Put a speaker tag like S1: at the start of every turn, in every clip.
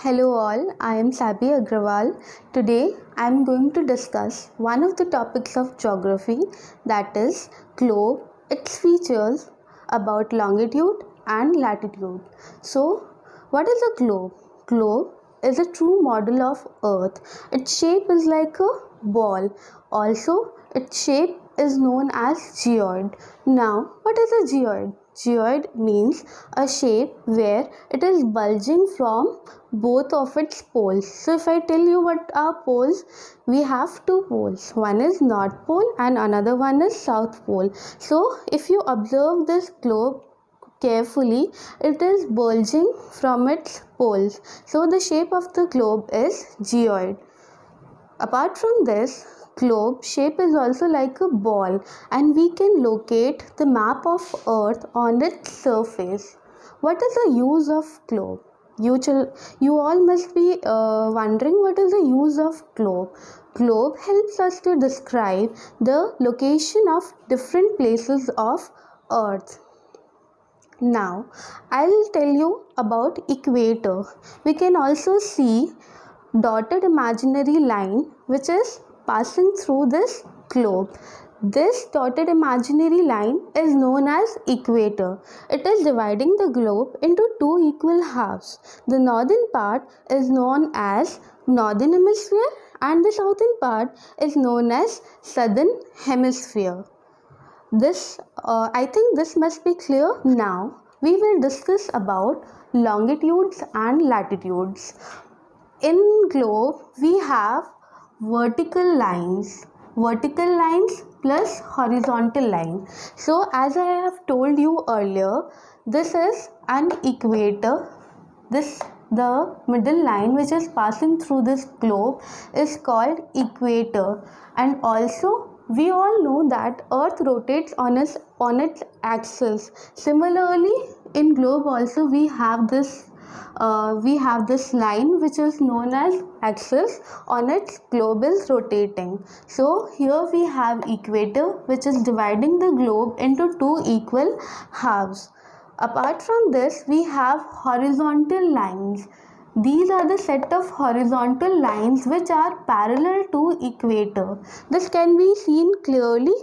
S1: Hello all, I am Sabi Agrawal. Today I am going to discuss one of the topics of geography, that is globe, its features, about longitude and latitude. So, what is a globe? Globe is a true model of earth. Its shape is like a ball. Also, its shape is known as geoid. Now, what is a geoid? Geoid means a shape where it is bulging from both of its poles. So if I tell you what are poles, we have two poles. One is North Pole and another one is South Pole. So if you observe this globe carefully, it is bulging from its poles. So the shape of the globe is geoid. Apart from this, globe shape is also like a ball, and we can locate the map of earth on its surface. What is the use of globe? You all must be wondering what is the use of globe. Globe helps us to describe the location of different places of earth. Now, I'll tell you about equator. We can also see dotted imaginary line which is passing through this globe. This dotted imaginary line is known as equator. It is dividing the globe into two equal halves. The northern part is known as northern hemisphere and the southern part is known as southern hemisphere. I think this must be clear. Now we will discuss about longitudes and latitudes. In globe we have vertical lines plus horizontal line. So as I have told you earlier, this is an equator. The middle line which is passing through this globe is called equator, and also we all know that earth rotates on its axis. Similarly, in globe also we have this line which is known as axis. On its globe is rotating. So here we have equator which is dividing the globe into two equal halves. Apart from this, we have horizontal lines. These are the set of horizontal lines which are parallel to equator. This can be seen clearly.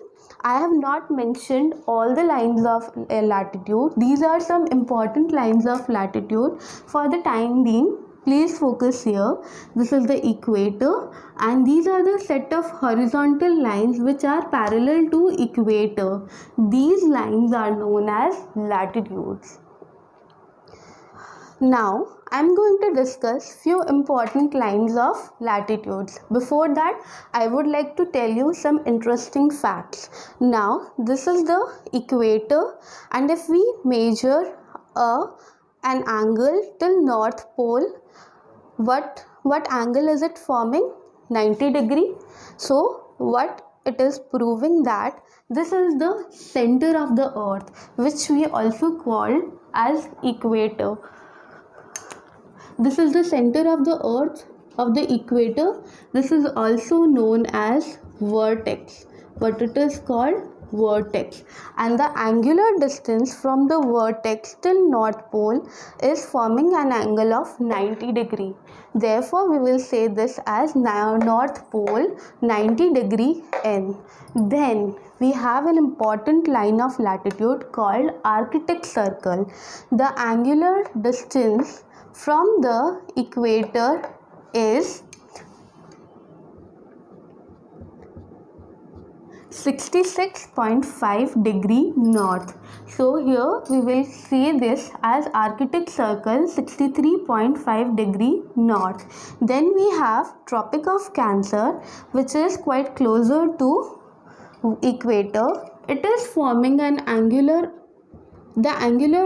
S1: I have not mentioned all the lines of latitude. These are some important lines of latitude. For the time being, please focus here. This is the equator, and these are the set of horizontal lines which are parallel to equator. These lines are known as latitudes. Now I am going to discuss few important lines of latitudes. Before that, I would like to tell you some interesting facts. Now this is the equator, and if we measure an angle till North Pole, what angle is it forming? 90 degree. So what it is proving that this is the center of the earth, which we also call as equator. This is the center of the earth, of the equator. This is also known as vertex. What it is called? Vertex. And the angular distance from the vertex till North Pole is forming an angle of 90 degree. Therefore, we will say this as North Pole 90 degree N. Then we have an important line of latitude called Arctic Circle. The angular distance from the equator is 66.5 degree north. So here we will see this as Arctic Circle 63.5 degree north. Then we have Tropic of Cancer, which is quite closer to equator. It is forming the angular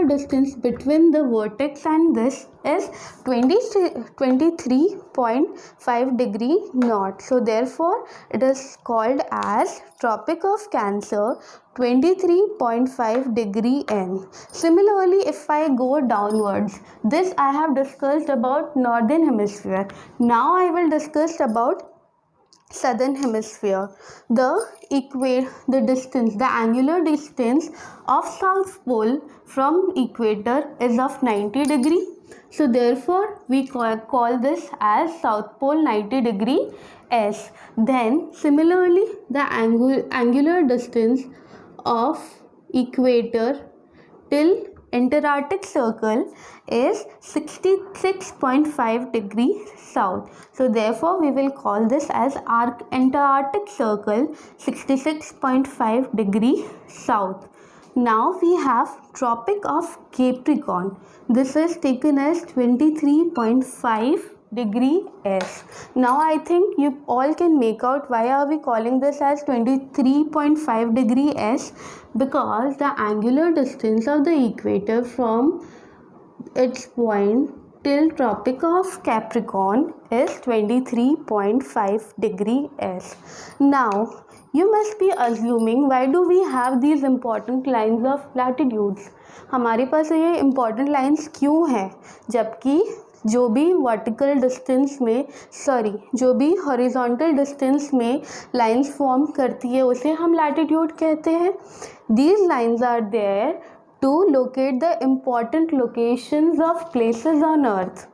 S1: distance between the vertex and this is 23.5 degree north. So therefore it is called as Tropic of Cancer 23.5 degree N. Similarly, if I go downwards, this I have discussed about northern hemisphere. Now I will discuss about southern hemisphere. The distance, the angular distance of south pole from equator is of 90 degree. So therefore we call this as south pole 90 degree S. Then similarly the angular distance of equator till Antarctic circle is 66.5 degree south. So therefore we will call this as Antarctic circle 66.5 degree south. Now we have Tropic of Capricorn. This is taken as 23.5 degree S. Now I think you all can make out why are we calling this as 23.5 degree S, because the angular distance of the equator from its point till Tropic of Capricorn is 23.5 degree S. Now you must be assuming why do we have these important lines of latitudes. हमारे पास ये important lines क्यों हैं, जबकि जो भी vertical distance में जो भी हॉरिजॉन्टल डिस्टेंस में लाइंस फॉर्म करती है उसे हम लैटिट्यूड कहते हैं. These lines are there to locate the important locations of places on earth.